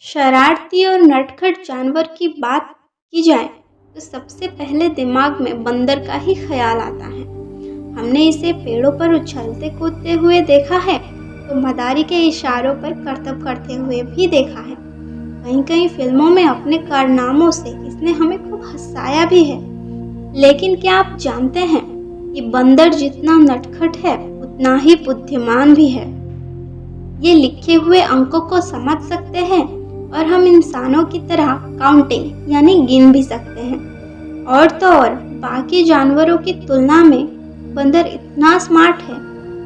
शरारती और नटखट जानवर की बात की जाए तो सबसे पहले दिमाग में बंदर का ही ख्याल आता है। हमने इसे पेड़ों पर उछलते कूदते हुए देखा है तो मदारी के इशारों पर करतब करते हुए भी देखा है। कहीं कहीं फिल्मों में अपने कारनामों से इसने हमें खूब हंसाया भी है। लेकिन क्या आप जानते हैं कि बंदर जितना नटखट है उतना ही बुद्धिमान भी है। ये लिखे हुए अंकों को समझ सकते हैं और हम इंसानों की तरह काउंटिंग यानी गिन भी सकते हैं। और तो और बाकी जानवरों की तुलना में बंदर इतना स्मार्ट है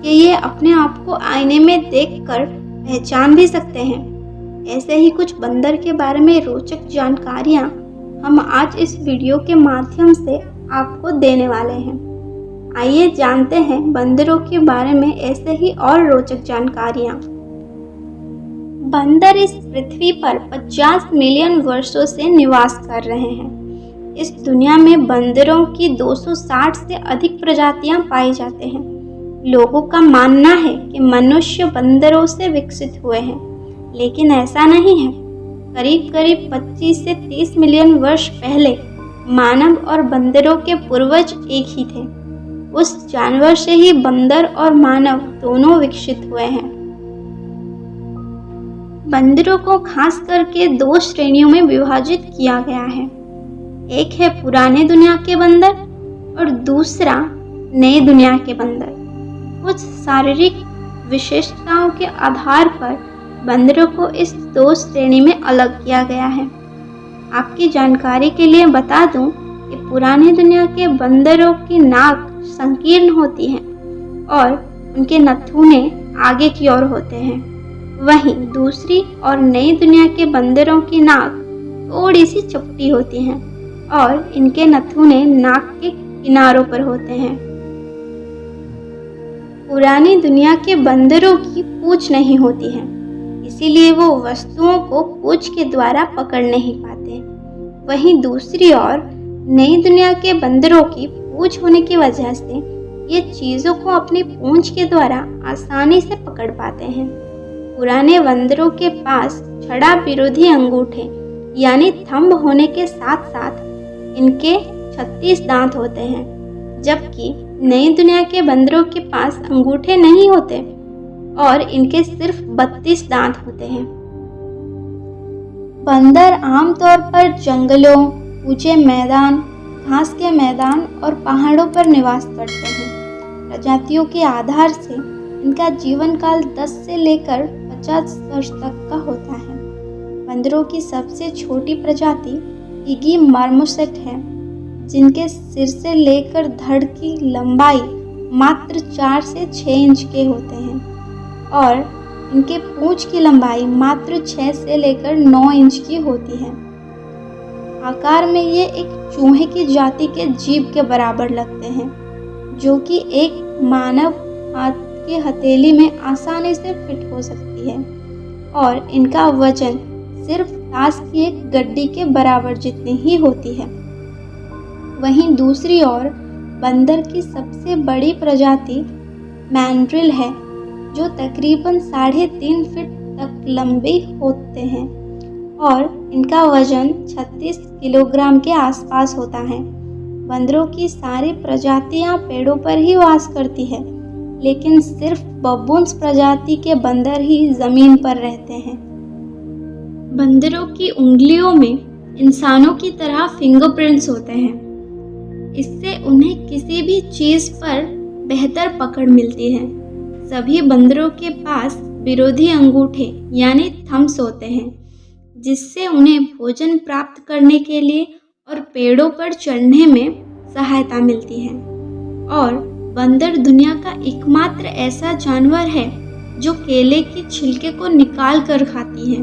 कि ये अपने आप को आईने में देखकर पहचान भी सकते हैं। ऐसे ही कुछ बंदर के बारे में रोचक जानकारियाँ हम आज इस वीडियो के माध्यम से आपको देने वाले हैं। आइए जानते हैं बंदरों के बारे में ऐसे ही और रोचक जानकारियाँ। बंदर इस पृथ्वी पर 50 मिलियन वर्षों से निवास कर रहे हैं। इस दुनिया में बंदरों की 260 से अधिक प्रजातियां पाई जाते हैं। लोगों का मानना है कि मनुष्य बंदरों से विकसित हुए हैं, लेकिन ऐसा नहीं है। करीब करीब 25 से 30 मिलियन वर्ष पहले मानव और बंदरों के पूर्वज एक ही थे। उस जानवर से ही बंदर और मानव दोनों विकसित हुए हैं। बंदरों को खास करके 2 श्रेणियों में विभाजित किया गया है। एक है पुराने दुनिया के बंदर और दूसरा नई दुनिया के बंदर। कुछ शारीरिक विशेषताओं के आधार पर बंदरों को इस 2 श्रेणी में अलग किया गया है। आपकी जानकारी के लिए बता दूं कि पुराने दुनिया के बंदरों की नाक संकीर्ण होती है और उनके नथुने आगे की ओर होते हैं। वहीं दूसरी और नई दुनिया के बंदरों की नाक थोड़ी सी चपटी होती है और इनके नथुने नाक के किनारों पर होते हैं। पुरानी दुनिया के बंदरों की पूंछ नहीं होती है, इसीलिए वो वस्तुओं को पूंछ के द्वारा पकड़ नहीं पाते। वहीं दूसरी ओर नई दुनिया के बंदरों की पूंछ होने की वजह से ये चीज़ों को अपनी पूंछ के द्वारा आसानी से पकड़ पाते हैं। पुराने बंदरों के पास छड़ा विरोधी अंगूठे यानी थंब होने के साथ साथ इनके 36 दांत होते हैं, जबकि नई दुनिया के बंदरों के पास अंगूठे नहीं होते और इनके सिर्फ 32 दांत होते हैं। बंदर आमतौर पर जंगलों, ऊंचे मैदान, घास के मैदान और पहाड़ों पर निवास करते हैं। प्रजातियों के आधार से इनका जीवन काल 10 से लेकर 50 वर्ष तक का होता है। बंदरों की सबसे छोटी प्रजाति इगी मार्मोसेट है, जिनके सिर से लेकर धड़ की लंबाई मात्र 4 से 6 इंच के होते हैं और इनके पूंछ की लंबाई मात्र 6 से लेकर 9 इंच की होती है। आकार में ये एक चूहे की जाति के जीभ के बराबर लगते हैं, जो कि एक मानव हाथ की हथेली में आसानी से फिट हो सकती है और इनका वजन सिर्फ ताश की एक गड्डी के बराबर जितनी ही होती है। वहीं दूसरी ओर बंदर की सबसे बड़ी प्रजाति मैंड्रिल है, जो तकरीबन 3.5 फीट तक लंबे होते हैं और इनका वजन 36 किलोग्राम के आसपास होता है। बंदरों की सारी प्रजातियां पेड़ों पर ही वास करती है, लेकिन सिर्फ बबून्स प्रजाति के बंदर ही जमीन पर रहते हैं। बंदरों की उंगलियों में इंसानों की तरह फिंगरप्रिंट्स होते हैं। इससे उन्हें किसी भी चीज़ पर बेहतर पकड़ मिलती है। सभी बंदरों के पास विरोधी अंगूठे यानी थम्स होते हैं, जिससे उन्हें भोजन प्राप्त करने के लिए और पेड़ों पर चढ़ने में सहायता मिलती है। और बंदर दुनिया का एकमात्र ऐसा जानवर है जो केले की छिलके को निकाल कर खाती है।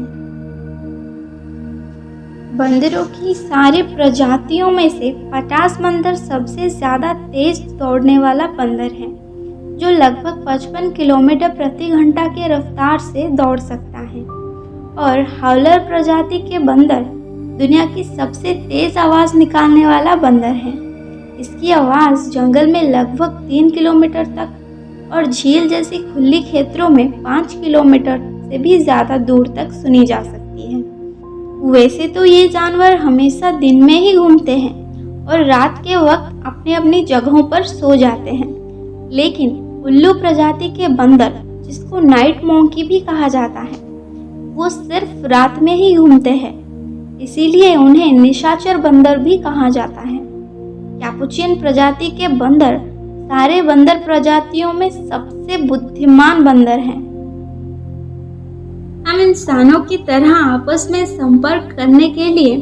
बंदरों की सारी प्रजातियों में से 50 बंदर सबसे ज़्यादा तेज दौड़ने वाला बंदर है, जो लगभग 55 किलोमीटर प्रति घंटा के रफ्तार से दौड़ सकता है। और हाउलर प्रजाति के बंदर दुनिया की सबसे तेज आवाज़ निकालने वाला बंदर है। इसकी आवाज़ जंगल में लगभग 3 किलोमीटर तक और झील जैसी खुली क्षेत्रों में 5 किलोमीटर से भी ज़्यादा दूर तक सुनी जा सकती है। वैसे तो ये जानवर हमेशा दिन में ही घूमते हैं और रात के वक्त अपनी अपनी जगहों पर सो जाते हैं, लेकिन उल्लू प्रजाति के बंदर, जिसको नाइट मॉन्की भी कहा जाता है, वो सिर्फ रात में ही घूमते हैं। इसीलिए उन्हें निशाचर बंदर भी कहा जाता है। कैपुचिन प्रजाति के बंदर सारे बंदर प्रजातियों में सबसे बुद्धिमान बंदर हैं। हम इंसानों की तरह आपस में संपर्क करने के लिए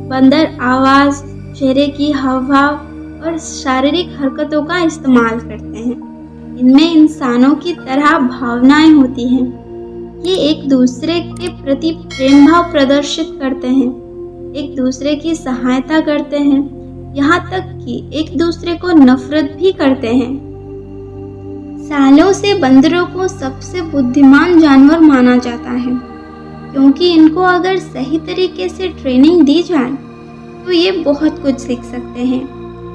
बंदर आवाज़, चेहरे की हाव-भाव और शारीरिक हरकतों का इस्तेमाल करते हैं। इनमें इंसानों की तरह भावनाएं होती हैं। ये एक दूसरे के प्रति प्रेम भाव प्रदर्शित करते हैं, एक दूसरे की सहायता करते हैं, यहाँ तक कि एक दूसरे को नफरत भी करते हैं। सालों से बंदरों को सबसे बुद्धिमान जानवर माना जाता है, क्योंकि इनको अगर सही तरीके से ट्रेनिंग दी जाए तो ये बहुत कुछ सीख सकते हैं।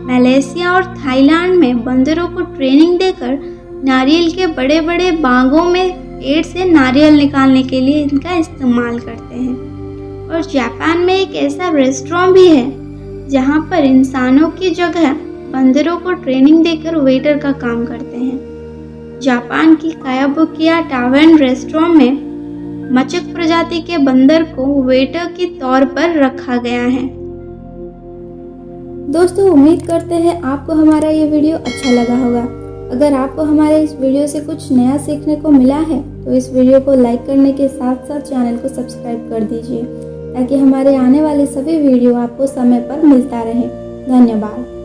मलेशिया और थाईलैंड में बंदरों को ट्रेनिंग देकर नारियल के बड़े बड़े बागों में पेड़ से नारियल निकालने के लिए इनका इस्तेमाल करते हैं। और जापान में एक ऐसा रेस्टोरेंट भी है जहाँ पर इंसानों की जगह बंदरों को ट्रेनिंग देकर वेटर का काम करते हैं। जापान की कायाबुकिया टावेर्न रेस्टोरेंट में मचक प्रजाति के बंदर को वेटर के तौर पर रखा गया है। दोस्तों, उम्मीद करते हैं आपको हमारा ये वीडियो अच्छा लगा होगा। अगर आपको हमारे इस वीडियो से कुछ नया सीखने को मिला है तो इस वीडियो को लाइक करने के साथ साथ चैनल को सब्सक्राइब कर दीजिए, ताकि हमारे आने वाले सभी वीडियो आपको समय पर मिलता रहे। धन्यवाद।